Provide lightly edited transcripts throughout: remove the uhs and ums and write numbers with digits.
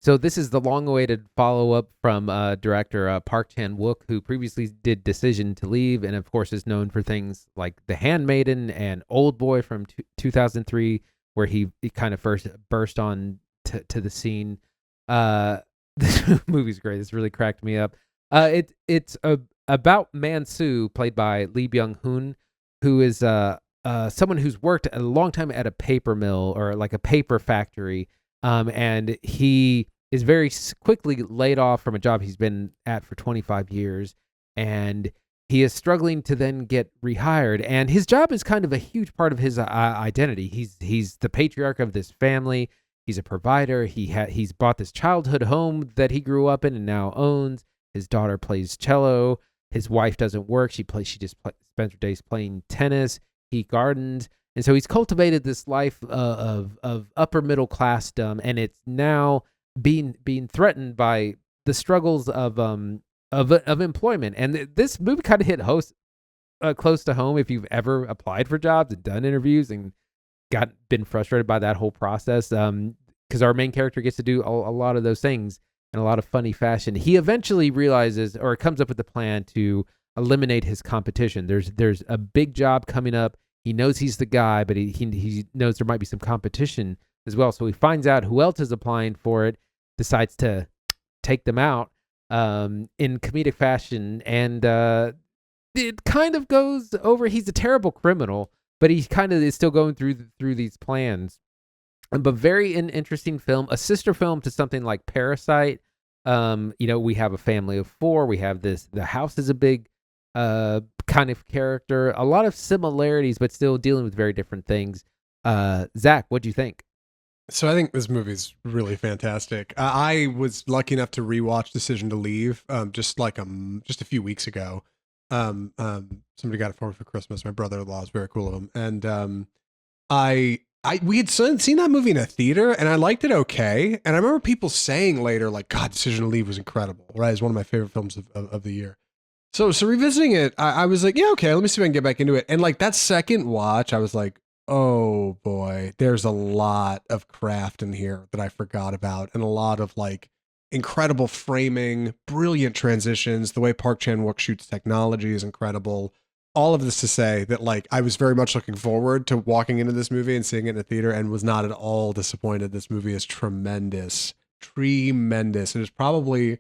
So this is the long-awaited follow-up from director Park Chan-Wook, who previously did Decision to Leave, and of course is known for things like The Handmaiden and Old Boy from 2003, where he kind of first burst on to the scene. This movie's great. This really cracked me up. It's about Man-soo, played by Lee Byung-hun, who is someone who's worked a long time at a paper mill or like a paper factory, and he is very quickly laid off from a job he's been at for 25 years, and he is struggling to then get rehired. And his job is kind of a huge part of his identity. He's the patriarch of this family. He's a provider. He's bought this childhood home that he grew up in and now owns. His daughter plays cello. His wife doesn't work. She spends her days playing tennis. He gardens. And so he's cultivated this life of upper middle classdom, and it's now being threatened by the struggles of employment. And this movie kind of hit close to home if you've ever applied for jobs and done interviews and been frustrated by that whole process. Because our main character gets to do a lot of those things in a lot of funny fashion. He eventually realizes or comes up with a plan to eliminate his competition. There's a big job coming up. He knows he's the guy, but he knows there might be some competition as well. So he finds out who else is applying for it, decides to take them out in comedic fashion, and it kind of goes over. He's a terrible criminal, but he kind of is still going through these plans. But very interesting film, a sister film to something like Parasite. We have a family of four. We have the house is a big kind of character, a lot of similarities, but still dealing with very different things. Zach, what do you think? So I think this movie's really fantastic. I was lucky enough to rewatch Decision to Leave just a few weeks ago. Somebody got it for me for Christmas. My brother-in-law is very cool of him, and we had seen that movie in a theater, and I liked it okay. And I remember people saying later, like, "God, Decision to Leave was incredible." Right, it's one of my favorite films of the year. So revisiting it, I was like, yeah, okay, let me see if I can get back into it. And like that second watch, I was like, oh boy, there's a lot of craft in here that I forgot about, and a lot of like incredible framing, brilliant transitions. The way Park Chan-wook shoots technology is incredible. All of this to say that like I was very much looking forward to walking into this movie and seeing it in a theater, and was not at all disappointed. This movie is tremendous. It is probably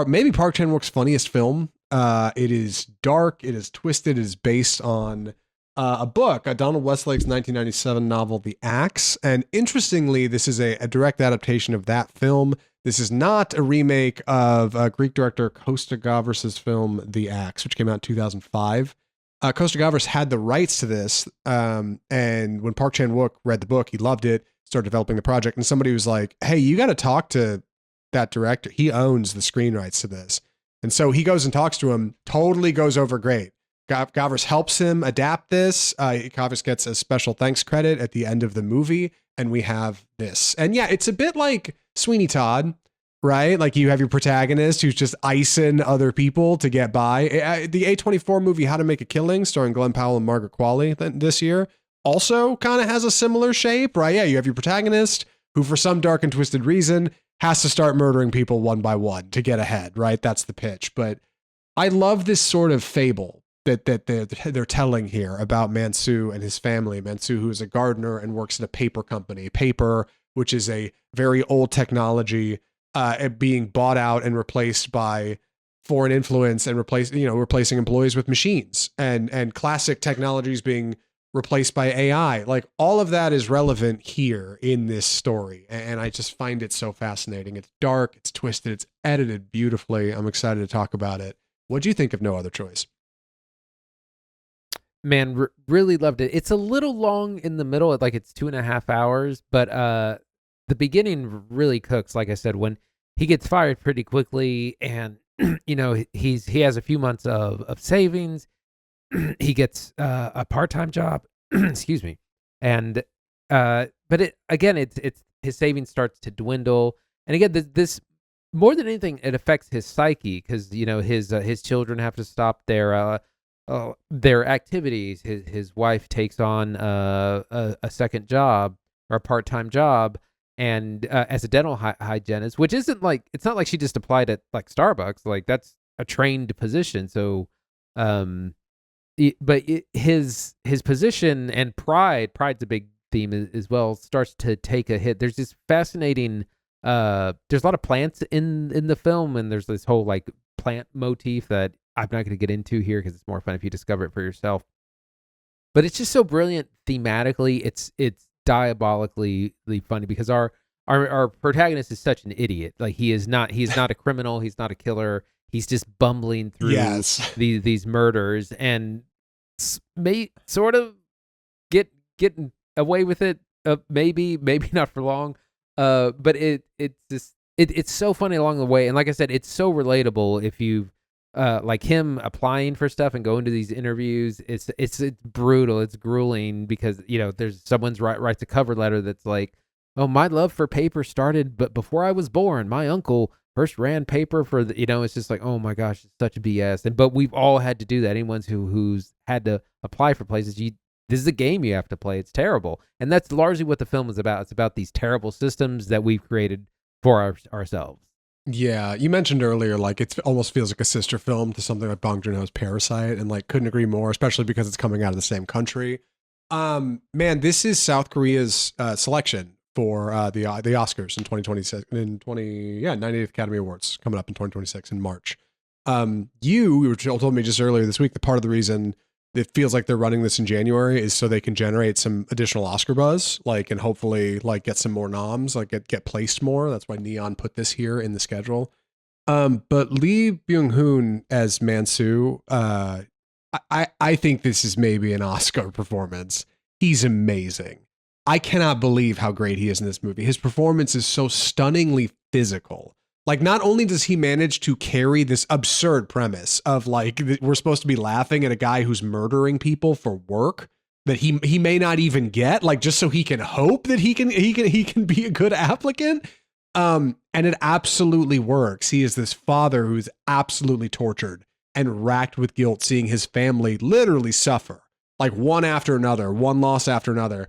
maybe Park Chan-wook's funniest film. It is dark, it is twisted, it is based on a book, Donald Westlake's 1997 novel, The Axe. And interestingly, this is a direct adaptation of that film. This is not a remake of Greek director Costa Gavras' film, The Axe, which came out in 2005. Costa Gavras had the rights to this, and when Park Chan-wook read the book, he loved it, started developing the project, and somebody was like, hey, you got to talk to that director. He owns the screen rights to this. And so he goes and talks to him, totally goes over great. Gavras helps him adapt this. Gavras gets a special thanks credit at the end of the movie, and we have this. And yeah, it's a bit like Sweeney Todd, right? Like you have your protagonist who's just icing other people to get by. The A24 movie, How to Make a Killing, starring Glenn Powell and Margaret Qualley this year, also kind of has a similar shape, right? Yeah, you have your protagonist who, for some dark and twisted reason, has to start murdering people one by one to get ahead, right? That's the pitch. But I love this sort of fable that they're telling here about Man-soo and his family. Man-soo, who is a gardener and works at a paper company. Paper, which is a very old technology, being bought out and replaced by foreign influence, and replacing employees with machines, and classic technologies being replaced by AI. Like all of that is relevant here in this story. And I just find it so fascinating. It's dark, it's twisted, it's edited beautifully. I'm excited to talk about it. What do you think of No Other Choice? Man, really loved it. It's a little long in the middle, like it's 2.5 hours, but the beginning really cooks. Like I said, when he gets fired pretty quickly, and he has a few months of savings. He gets a part-time job, excuse me, and but it's his savings starts to dwindle, and again, this more than anything, it affects his psyche, because his children have to stop their activities. His wife takes on a second job, or a part-time job, and as a dental hygienist, which isn't like, it's not like she just applied at like Starbucks. Like that's a trained position. So, um, his position and pride's a big theme as well, starts to take a hit. There's this fascinating, there's a lot of plants in the film, and there's this whole like plant motif that I'm not going to get into here because it's more fun if you discover it for yourself. But it's just so brilliant thematically. It's diabolically funny because our protagonist is such an idiot. Like he is not a criminal. He's not a killer. He's just bumbling through these murders and may sort of getting away with it. Maybe not for long. But it's so funny along the way. And like I said, it's so relatable if you've like him applying for stuff and going to these interviews. It's brutal. It's grueling because, you know, there's someone's writes a cover letter that's like, oh, my love for paper started, but before I was born, my uncle first ran paper for the, you know, it's just like, oh my gosh, it's such a BS. And, but we've all had to do that. Anyone's who's had to apply for places, this is a game you have to play. It's terrible. And that's largely what the film is about. It's about these terrible systems that we've created for ourselves. Yeah, you mentioned earlier, like it almost feels like a sister film to something like Bong Joon-ho's Parasite, and like couldn't agree more, especially because it's coming out of the same country. Man, this is South Korea's selection for the Oscars in 2026, 98th Academy Awards coming up in 2026 in March. You told me just earlier this week that part of the reason it feels like they're running this in January is so they can generate some additional Oscar buzz, like, and hopefully like get some more noms, like get placed more. That's why Neon put this here in the schedule. But Lee Byung-hun as Mansu, I think this is maybe an Oscar performance. He's amazing. I cannot believe how great he is in this movie. His performance is so stunningly physical. Like, not only does he manage to carry this absurd premise of like, we're supposed to be laughing at a guy who's murdering people for work that he may not even get, like, just so he can hope that he can be a good applicant. And it absolutely works. He is this father who's absolutely tortured and racked with guilt, seeing his family literally suffer, like one after another, one loss after another,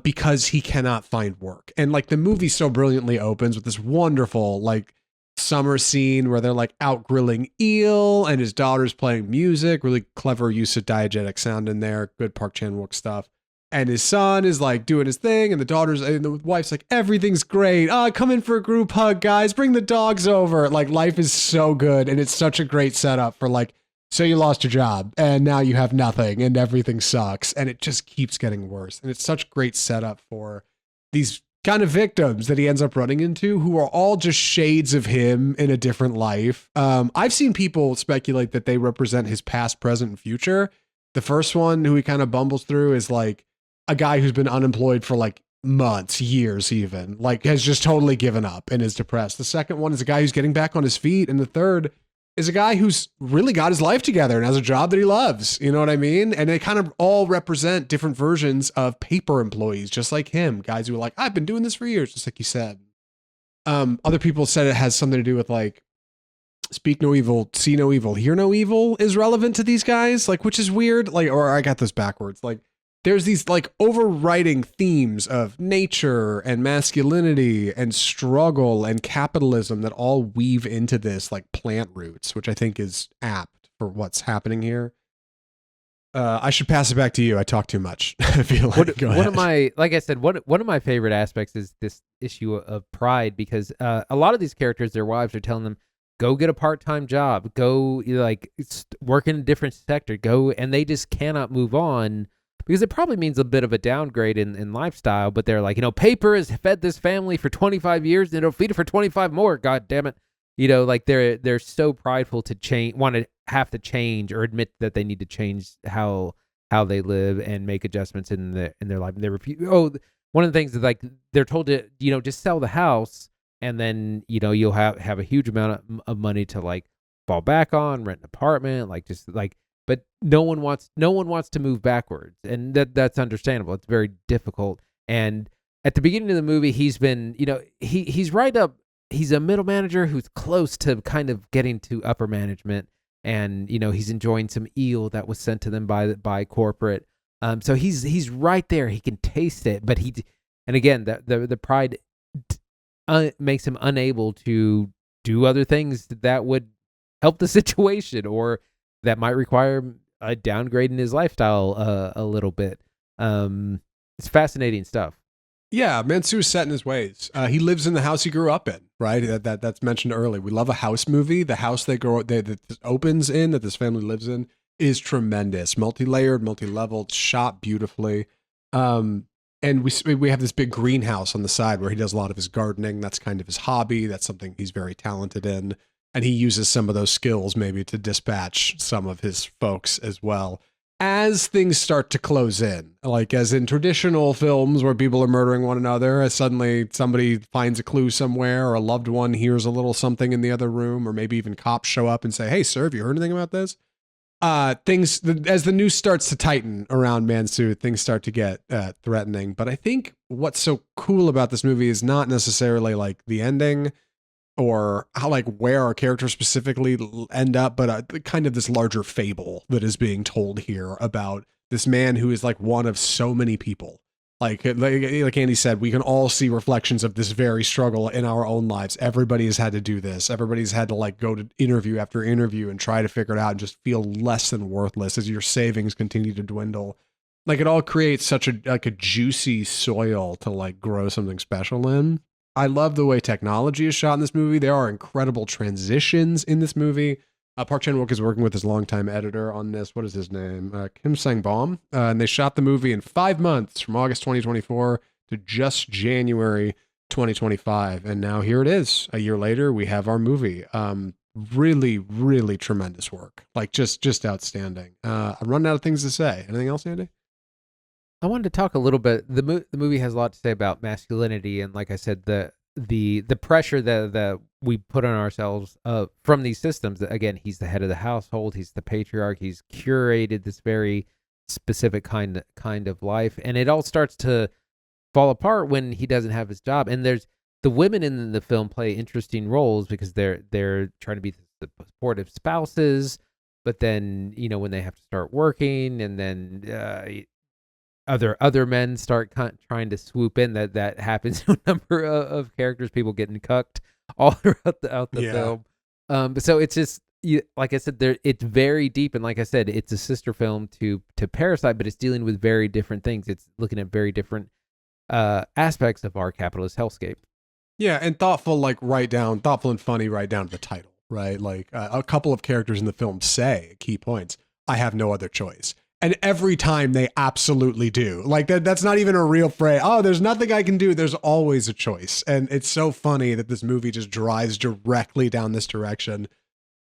because he cannot find work. And like the movie so brilliantly opens with this wonderful like summer scene where they're like out grilling eel and his daughter's playing music, really clever use of diegetic sound in there, good Park Chan-wook stuff. And his son is like doing his thing, and the wife's like, everything's great. Come in for a group hug, guys. Bring the dogs over. Like, life is so good, and it's such a great setup for like, so you lost your job, and now you have nothing, and everything sucks, and it just keeps getting worse. And it's such great setup for these kind of victims that he ends up running into, who are all just shades of him in a different life. I've seen people speculate that they represent his past, present, and future. The first one, who he kind of bumbles through, is like a guy who's been unemployed for like months, years even, like has just totally given up and is depressed. The second one is a guy who's getting back on his feet. And the third is a guy who's really got his life together and has a job that he loves. You know what I mean? And they kind of all represent different versions of paper employees, just like him. Guys who are like, I've been doing this for years, just like you said. Other people said it has something to do with like, speak no evil, see no evil, hear no evil is relevant to these guys, like, which is weird. Like, or I got this backwards. Like, there's these like overriding themes of nature and masculinity and struggle and capitalism that all weave into this like plant roots, which I think is apt for what's happening here. I should pass it back to you. I talk too much. I feel like one of my, like I said, one of my favorite aspects is this issue of pride, because a lot of these characters, their wives are telling them, go get a part-time job, go like work in a different sector, go, and they just cannot move on. Because it probably means a bit of a downgrade in lifestyle, but they're like, you know, paper has fed this family for 25 years and it'll feed it for 25 more. God damn it. You know, like they're so prideful to change, want to have to change or admit that they need to change how they live and make adjustments in their life. And they repeat, one of the things is like they're told to, you know, just sell the house and then, you know, you'll have a huge amount of money to like fall back on, rent an apartment, like just like, but no one wants to move backwards, and that's understandable. It's very difficult. And at the beginning of the movie, he's been, you know, he's right up. He's a middle manager who's close to kind of getting to upper management, and you know he's enjoying some eel that was sent to them by corporate. So he's right there. He can taste it, but and again the pride makes him unable to do other things that would help the situation, or that might require a downgrade in his lifestyle a little bit. It's fascinating stuff. Yeah, Mansu is set in his ways. He lives in the house he grew up in, right? That's mentioned earlier. We love a house movie. The house that this opens in, that this family lives in, is tremendous. Multi-layered, multi-leveled, shot beautifully. And we have this big greenhouse on the side where he does a lot of his gardening. That's kind of his hobby. That's something he's very talented in. And he uses some of those skills maybe to dispatch some of his folks as well. As things start to close in, like as in traditional films where people are murdering one another, as suddenly somebody finds a clue somewhere, or a loved one hears a little something in the other room, or maybe even cops show up and say, "Hey, sir, have you heard anything about this?" As the noose starts to tighten around Mansu, things start to get threatening. But I think what's so cool about this movie is not necessarily like the ending, or how, like, where our characters specifically end up, but kind of this larger fable that is being told here about this man who is like one of so many people. Like Andy said, we can all see reflections of this very struggle in our own lives. Everybody has had to do this. Everybody's had to like go to interview after interview and try to figure it out and just feel less than worthless as your savings continue to dwindle. Like, it all creates such a juicy soil to like grow something special in. I love the way technology is shot in this movie. There are incredible transitions in this movie. Park Chan-Wook is working with his longtime editor on this. What is his name? Kim Sang-bom. And they shot the movie in 5 months, from August 2024 to just January 2025. And now here it is. A year later, we have our movie. Really, really tremendous work. Like, just outstanding. I'm running out of things to say. Anything else, Andy? I wanted to talk a little bit. The movie has a lot to say about masculinity, and like I said, the pressure that we put on ourselves from these systems. Again, he's the head of the household. He's the patriarch. He's curated this very specific kind of life, and it all starts to fall apart when he doesn't have his job. And there's the women in the film play interesting roles because they're trying to be the supportive spouses, but then when they have to start working, and then other men start trying to swoop in. That happens to a number of characters, people getting cucked all throughout the film. So it's just, like I said, it's very deep, and like I said, it's a sister film to Parasite, but it's dealing with very different things. It's looking at very different aspects of our capitalist hellscape. Yeah, and thoughtful and funny right down to the title, right? Like, a couple of characters in the film say key points: "I have no other choice." And every time they absolutely do. Like, that's not even a real phrase. "Oh, there's nothing I can do." There's always a choice. And it's so funny that this movie just drives directly down this direction,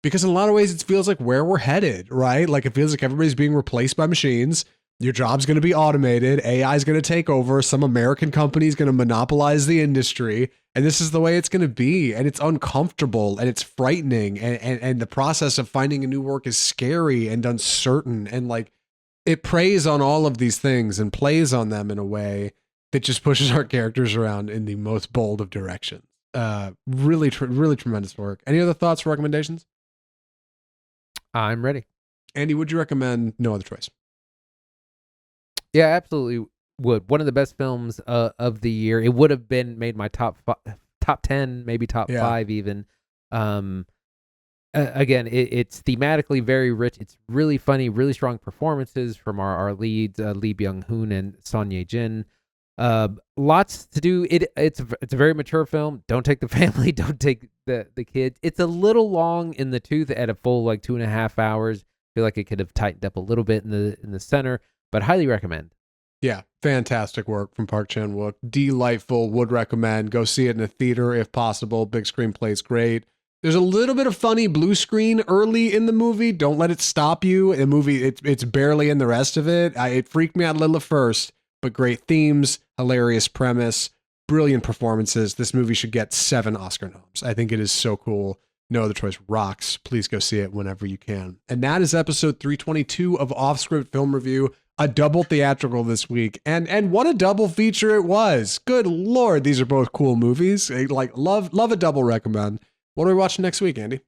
because in a lot of ways it feels like where we're headed, right? Like, it feels like everybody's being replaced by machines. Your job's going to be automated. AI is going to take over. Some American company is going to monopolize the industry. And this is the way it's going to be. And it's uncomfortable and it's frightening. And the process of finding a new work is scary and uncertain. And like, it preys on all of these things and plays on them in a way that just pushes our characters around in the most bold of directions. Really tremendous work. Any other thoughts or recommendations? I'm ready. Andy, would you recommend No Other Choice? Yeah, absolutely would. One of the best films of the year. It would have made my top 10, maybe top 5 even. Again, it's thematically very rich. It's really funny, really strong performances from our leads, Lee Byung-hun and Ye-jin. Lots to do. It's a very mature film. Don't take the family. Don't take the kids. It's a little long in the tooth at a full like 2.5 hours. Feel like it could have tightened up a little bit in the center, but highly recommend. Yeah, fantastic work from Park Chan-Wook. Delightful. Would recommend. Go see it in a theater if possible. Big screen plays great. There's a little bit of funny blue screen early in the movie. Don't let it stop you. The movie, it's barely in the rest of it. It freaked me out a little at first, but great themes, hilarious premise, brilliant performances. This movie should get 7 Oscar noms. I think it is so cool. No Other Choice rocks. Please go see it whenever you can. And that is episode 322 of Off Script Film Review. A double theatrical this week. And what a double feature it was. Good Lord, these are both cool movies. Like, love a double recommend. What are we watching next week, Andy?